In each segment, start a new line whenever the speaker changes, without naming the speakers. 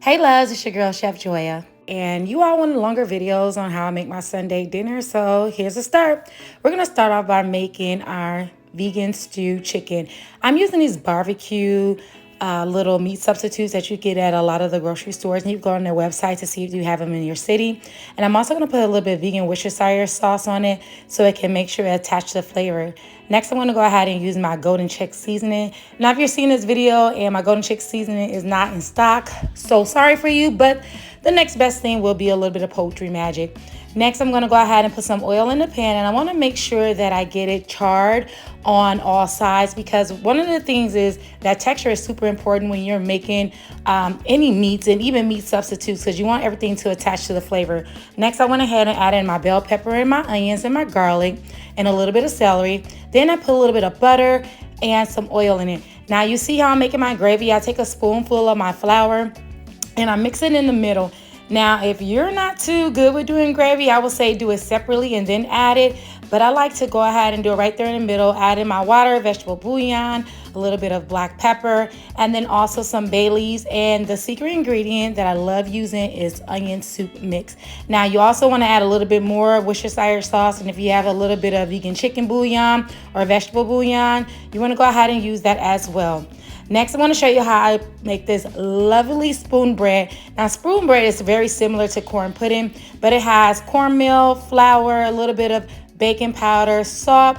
Hey loves, it's your girl Chef Joya. And you all wanted longer videos on how I make my Sunday dinner, so here's a start. We're gonna start off by making our vegan stew chicken. I'm using these barbecue little meat substitutes that you get at a lot of the grocery stores, and you go on their website to see if you have them in your city. And I'm also gonna put a little bit of vegan Worcestershire sauce on it so it can make sure it attaches the flavor. Next, I'm gonna go ahead and use my golden chick seasoning. Now, if you're seeing this video and my golden chick seasoning is not in stock, so sorry for you, but the next best thing will be a little bit of poultry magic. Next, I'm gonna go ahead and put some oil in the pan, and I wanna make sure that I get it charred on all sides, because one of the things is that texture is super important when you're making any meats and even meat substitutes, because you want everything to attach to the flavor. Next, I went ahead and added my bell pepper and my onions and my garlic and a little bit of celery. Then I put a little bit of butter and some oil in it. Now you see how I'm making my gravy. I take a spoonful of my flour and I mix it in the middle. Now, if you're not too good with doing gravy, I would say do it separately and then add it. But I like to go ahead and do it right there in the middle. Add in my water, vegetable bouillon, a little bit of black pepper, and then also some bay leaves. And the secret ingredient that I love using is onion soup mix. Now, you also want to add a little bit more Worcestershire sauce. And if you have a little bit of vegan chicken bouillon or vegetable bouillon, you want to go ahead and use that as well. Next, I want to show you how I make this lovely spoon bread. Now, spoon bread is very similar to corn pudding, but it has cornmeal, flour, a little bit of baking powder, salt.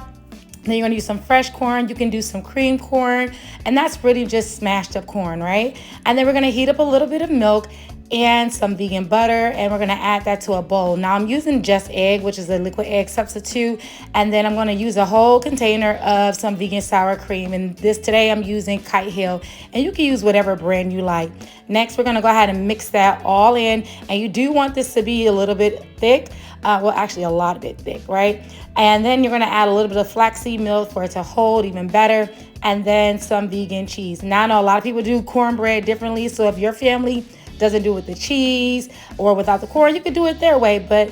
Then you're going to use some fresh corn. You can do some cream corn, and that's really just smashed up corn, right? And then we're going to heat up a little bit of milk and some vegan butter, and we're going to add that to a bowl. Now I'm using just egg, which is a liquid egg substitute, and then I'm going to use a whole container of some vegan sour cream, and this today I'm using Kite Hill, and you can use whatever brand you like. Next, we're going to go ahead and mix that all in, and you do want this to be a little bit thick, well actually a lot bit thick, right? And then you're going to add a little bit of flaxseed milk for it to hold even better, and then some vegan cheese. Now I know a lot of people do cornbread differently, so if your family doesn't do it with the cheese or without the corn, you can do it their way. But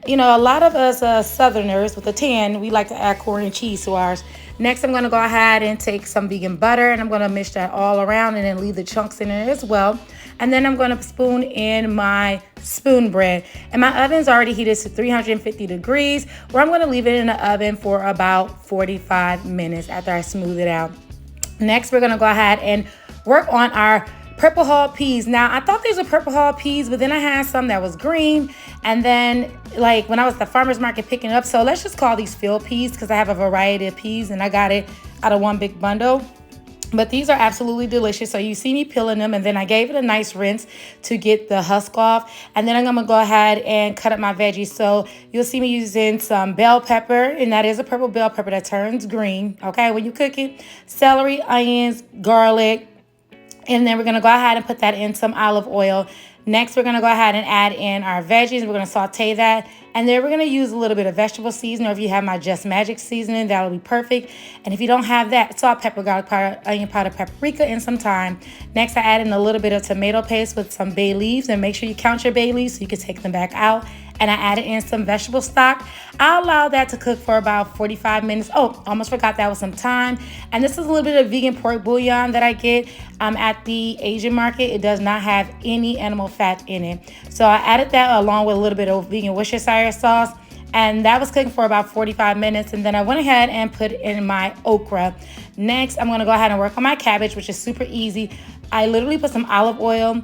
you know, a lot of us Southerners with a tan, we like to add corn and cheese to ours. Next, I'm going to go ahead and take some vegan butter, and I'm going to mix that all around and then leave the chunks in it as well. And then I'm going to spoon in my spoon bread. And my oven's already heated to 350 degrees, where I'm going to leave it in the oven for about 45 minutes after I smooth it out. Next, we're going to go ahead and work on our purple hull peas. Now, I thought these were purple hull peas, but then I had some that was green. And then, like, when I was at the farmer's market picking up, so let's just call these field peas because I have a variety of peas and I got it out of one big bundle. But these are absolutely delicious. So you see me peeling them, and then I gave it a nice rinse to get the husk off. And then I'm going to go ahead and cut up my veggies. So you'll see me using some bell pepper, and that is a purple bell pepper that turns green, okay, when you cook it. Celery, onions, garlic. And then we're going to go ahead and put that in some olive oil. Next, we're going to go ahead and add in our veggies. We're going to saute that. And then we're going to use a little bit of vegetable seasoning, or if you have my Just Magic seasoning, that'll be perfect. And if you don't have that, salt, pepper, garlic powder, onion powder, paprika, and some thyme. Next, I add in a little bit of tomato paste with some bay leaves. And make sure you count your bay leaves so you can take them back out. And I added in some vegetable stock. I'll allow that to cook for about 45 minutes. Oh, almost forgot that was some thyme. And this is a little bit of vegan pork bouillon that I get at the Asian market. It does not have any animal fat in it. So I added that along with a little bit of vegan Worcestershire sauce. And that was cooking for about 45 minutes. And then I went ahead and put in my okra. Next, I'm going to go ahead and work on my cabbage, which is super easy. I literally put some olive oil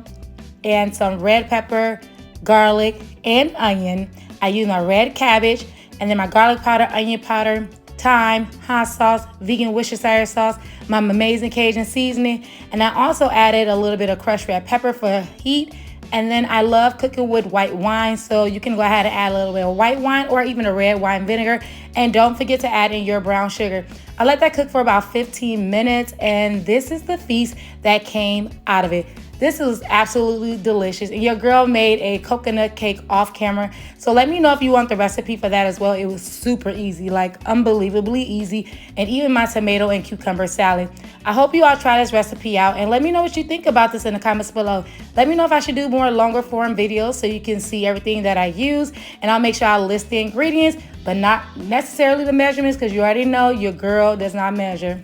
and some red pepper, garlic, and onion. I use my red cabbage, and then my garlic powder, onion powder, thyme, hot sauce, vegan Worcestershire sauce, my amazing Cajun seasoning, and I also added a little bit of crushed red pepper for heat. And then I love cooking with white wine, so you can go ahead and add a little bit of white wine or even a red wine vinegar. And don't forget to add in your brown sugar. I let that cook for about 15 minutes, and this is the feast that came out of it. This was absolutely delicious. And your girl made a coconut cake off camera. So let me know if you want the recipe for that as well. It was super easy, like unbelievably easy. And even my tomato and cucumber salad. I hope you all try this recipe out, and let me know what you think about this in the comments below. Let me know if I should do more longer form videos so you can see everything that I use. And I'll make sure I list the ingredients, but not necessarily the measurements, because you already know your girl does not measure.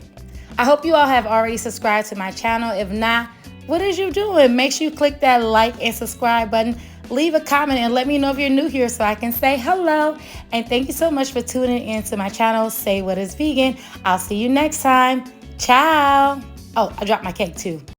I hope you all have already subscribed to my channel. If not, What is you doing? Make sure you click that like and subscribe button. Leave a comment and let me know if you're new here so I can say hello. And thank you so much for tuning in to my channel, Say What Is Vegan. I'll see you next time. Ciao. Oh, I dropped my cake too.